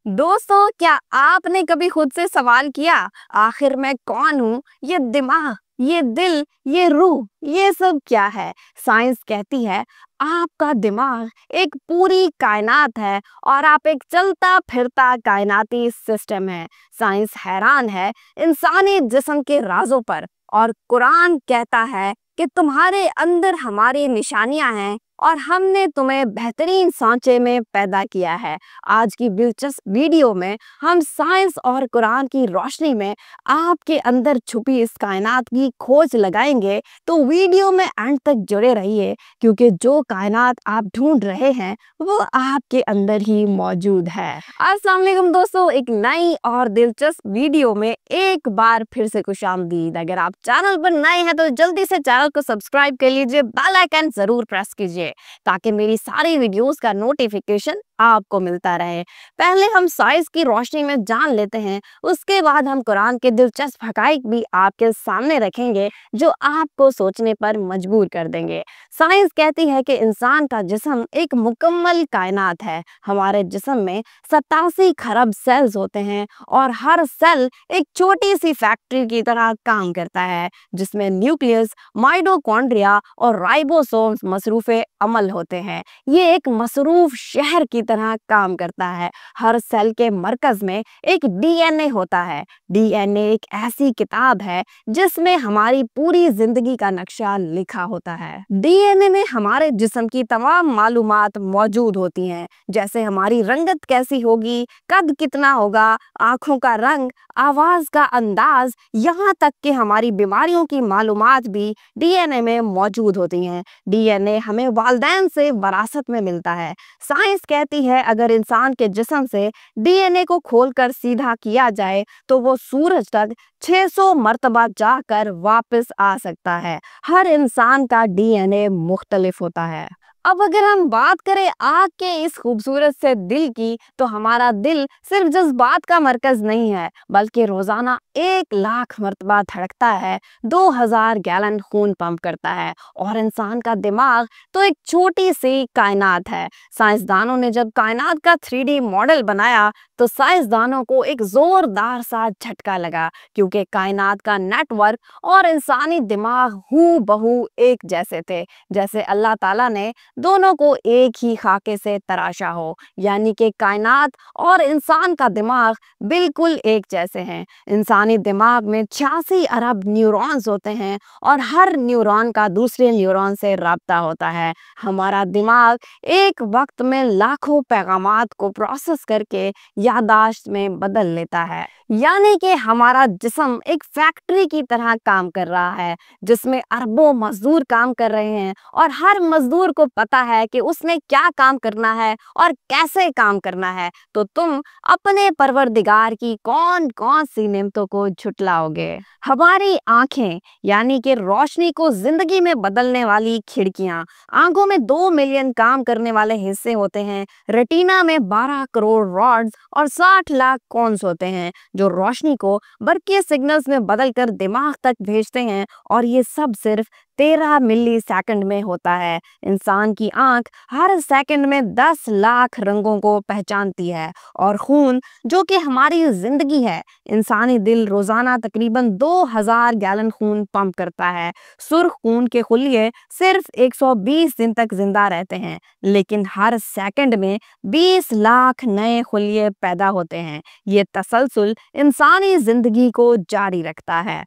दोस्तों, क्या आपने कभी खुद से सवाल किया, आखिर मैं कौन हूँ? ये दिमाग, ये दिल, ये रूह, ये सब क्या है? साइंस कहती है आपका दिमाग एक पूरी कायनात है और आप एक चलता फिरता कायनाती सिस्टम है। साइंस हैरान है इंसानी जिस्म के राजों पर, और कुरान कहता है कि तुम्हारे अंदर हमारी निशानियां हैं और हमने तुम्हें बेहतरीन सांचे में पैदा किया है। आज की दिलचस्प वीडियो में हम साइंस और कुरान की रोशनी में आपके अंदर छुपी इस कायनात की खोज लगाएंगे। तो वीडियो में अंत तक जुड़े रहिए, क्योंकि जो कायनात आप ढूंढ रहे हैं वो आपके अंदर ही मौजूद है। अस्सलाम वालेकुम दोस्तों, एक नई और दिलचस्प वीडियो में एक बार फिर से खुशामदीद। अगर आप चैनल पर नए हैं तो जल्दी से चैनल को सब्सक्राइब कर लीजिए, बेल आइकन जरूर प्रेस कीजिए ताकि मेरी सारी वीडियोस का नोटिफिकेशन आपको मिलता रहे। पहले हम साइंस की रोशनी में जान लेते हैं, उसके बाद हम कुरान के दिलचस्प हकाइक भी आपके सामने रखेंगे जो आपको सोचने पर मजबूर कर देंगे। साइंस कहती है कि इंसान का जिस्म एक मुकम्मल कायनात है। हमारे जिस्म में 87 खरब सेल्स होते हैं और हर सेल एक छोटी सी फैक्ट्री की तरह काम करता है, जिसमें न्यूक्लियस, माइटोकॉन्ड्रिया और राइबोसोम्स मसरूफे अमल होते हैं। ये एक मसरूफ शहर की तरह काम करता है। हर सेल के मरकज में एक डीएनए होता है। डीएनए एक ऐसी किताब है जिसमें हमारी पूरी जिंदगी का नक्शा लिखा होता है। डीएनए में हमारे जिस्म की तमाम मालूमात मौजूद होती हैं, जैसे हमारी रंगत कैसी होगी, कद कितना होगा, आंखों का रंग, आवाज का अंदाज, यहाँ तक कि हमारी बीमारियों की मालूमात भी डीएनए में मौजूद होती हैं। डीएनए हमें वालिदैन से विरासत में मिलता है। साइंस कहती है अगर इंसान के जिस्म से डीएनए को खोलकर सीधा किया जाए तो वो सूरज तक 600 मर्तबा जाकर वापस आ सकता है। हर इंसान का डीएनए मुख्तलिफ होता है। अब अगर हम बात करें आग के इस खूबसूरत से दिल की, तो हमारा दिल सिर्फ जज्बात का मरकज नहीं है, बल्कि रोजाना 1 लाख मर्तबा धड़कता है, 2000 गैलन खून पंप करता है। और इंसान का दिमाग तो एक छोटी सी कायनात है। साइंसदानों ने जब कायनात का 3D मॉडल बनाया तो साइंसदानों को एक जोरदार सा झटका लगा, क्योंकि कायनात का नेटवर्क और इंसानी दिमाग हू बहू एक जैसे थे, जैसे अल्लाह ताला ने दोनों को एक ही खाके से तराशा हो। यानी कि कायनात और इंसान का दिमाग बिल्कुल एक जैसे हैं। इंसानी दिमाग में 86 अरब न्यूरॉन्स होते हैं और हर न्यूरॉन का दूसरे न्यूरॉन से राब्ता होता है। हमारा दिमाग एक वक्त में लाखों पैगामात को प्रोसेस करके याददाश्त में बदल लेता है। यानी कि हमारा जिस्म एक फैक्ट्री की तरह काम कर रहा है, जिसमें अरबों मजदूर काम कर रहे हैं और हर मजदूर को पता है कि उसने क्या काम करना है और कैसे काम करना है। तो तुम अपने परवरदिगार की कौन कौन सी नेमतों को झुटलाओगे? हमारी आंखें यानी कि रोशनी को जिंदगी में बदलने वाली खिड़कियां। आंखों में 2 मिलियन काम करने वाले हिस्से होते हैं। रेटिना में 12 करोड़ रॉड्स और 60 लाख कोन्स होते हैं जो रोशनी को बरकीय सिग्नल्स में बदलकर दिमाग तक भेजते हैं, और ये सब सिर्फ 13 मिली सेकंड में होता है। इंसान की आंख हर सेकंड में 10 लाख रंगों को पहचानती है। और खून जो कि हमारी जिंदगी है, इंसानी दिल रोजाना तकरीबन 2000 गैलन खून पंप करता है। सुर्ख खून के खुलिये सिर्फ 120 दिन तक जिंदा रहते हैं, लेकिन हर सेकंड में 20 लाख नए खुलिये पैदा होते हैं। ये तसलसल इंसानी जिंदगी को जारी रखता है।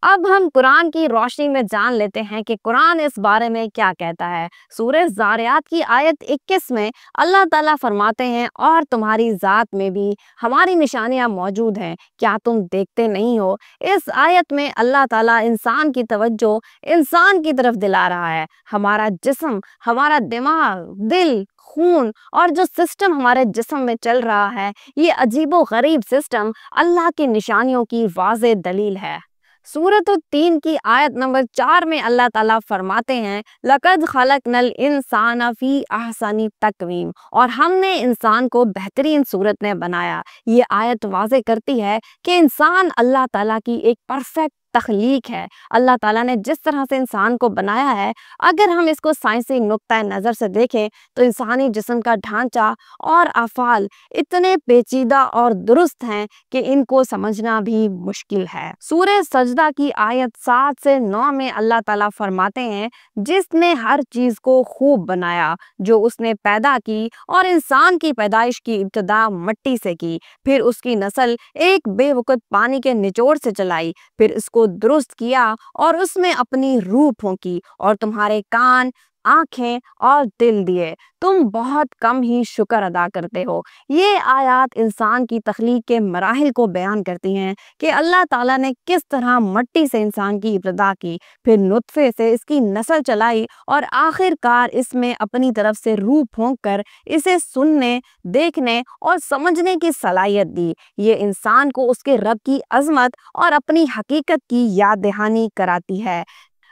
अब हम कुरान की रोशनी में जान लेते हैं कि कुरान इस बारे में क्या कहता है। सूरह ज़ारियात की आयत 21 में अल्लाह ताला फरमाते हैं, और तुम्हारी ज़ात में भी हमारी निशानियां मौजूद हैं, क्या तुम देखते नहीं हो? इस आयत में अल्लाह ताला इंसान की तवज्जो इंसान की तरफ दिला रहा है। हमारा जिस्म, हमारा दिमाग, दिल, खून और जो सिस्टम हमारे जिस्म में चल रहा है, ये अजीबो गरीब सिस्टम अल्लाह की निशानियों की वाज़ेह दलील है। सूरत 3 की आयत नंबर 4 में अल्लाह ताला फरमाते हैं, लक़द खलक़नल इंसान फ़ी अहसनी तक़वीम, और हमने इंसान को बेहतरीन सूरत में बनाया। ये आयत वाज़े करती है कि इंसान अल्लाह ताला की एक परफेक्ट تخلیق ہے۔ اللہ تعالیٰ نے جس طرح سے انسان کو بنایا ہے، اگر ہم اس کو سائنسی نقطۂ نظر سے دیکھیں تو انسانی جسم کا ڈھانچہ اور افعال اتنے پیچیدہ اور درست ہیں کہ ان کو سمجھنا بھی مشکل ہے۔ سورہ سجدہ کی آیت 7 سے 9 میں اللہ تعالیٰ فرماتے ہیں، جس نے ہر چیز کو خوب بنایا جو اس نے پیدا کی، اور انسان کی پیدائش کی ابتدا مٹی سے کی، پھر اس کی نسل ایک بے وقت پانی کے نچوڑ سے چلائی، پھر اس کو درست کیا اور اس میں اپنی روح پھونکی، اور تمہارے کان، آنکھیں اور دل دیے، تم بہت کم ہی شکر ادا کرتے ہو۔ یہ آیات انسان کی تخلیق کے مراحل کو بیان کرتی ہیں کہ اللہ تعالیٰ نے کس طرح مٹی سے انسان کی ابتدا کی، پھر نطفے سے اس کی نسل چلائی، اور آخر کار اس میں اپنی طرف سے روح پھونک کر اسے سننے، دیکھنے اور سمجھنے کی صلاحیت دی۔ یہ انسان کو اس کے رب کی عظمت اور اپنی حقیقت کی یاد دہانی کراتی ہے۔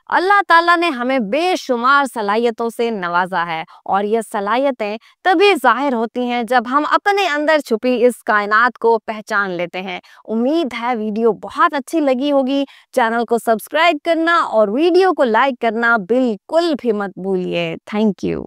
اللہ تعالیٰ نے ہمیں بے شمار صلاحیتوں سے نوازا ہے، اور یہ صلاحیتیں تبھی ظاہر ہوتی ہیں جب ہم اپنے اندر چھپی اس کائنات کو پہچان لیتے ہیں۔ امید ہے ویڈیو بہت اچھی لگی ہوگی۔ چینل کو سبسکرائب کرنا اور ویڈیو کو لائک کرنا بالکل بھی مت بھولیے۔ Thank you.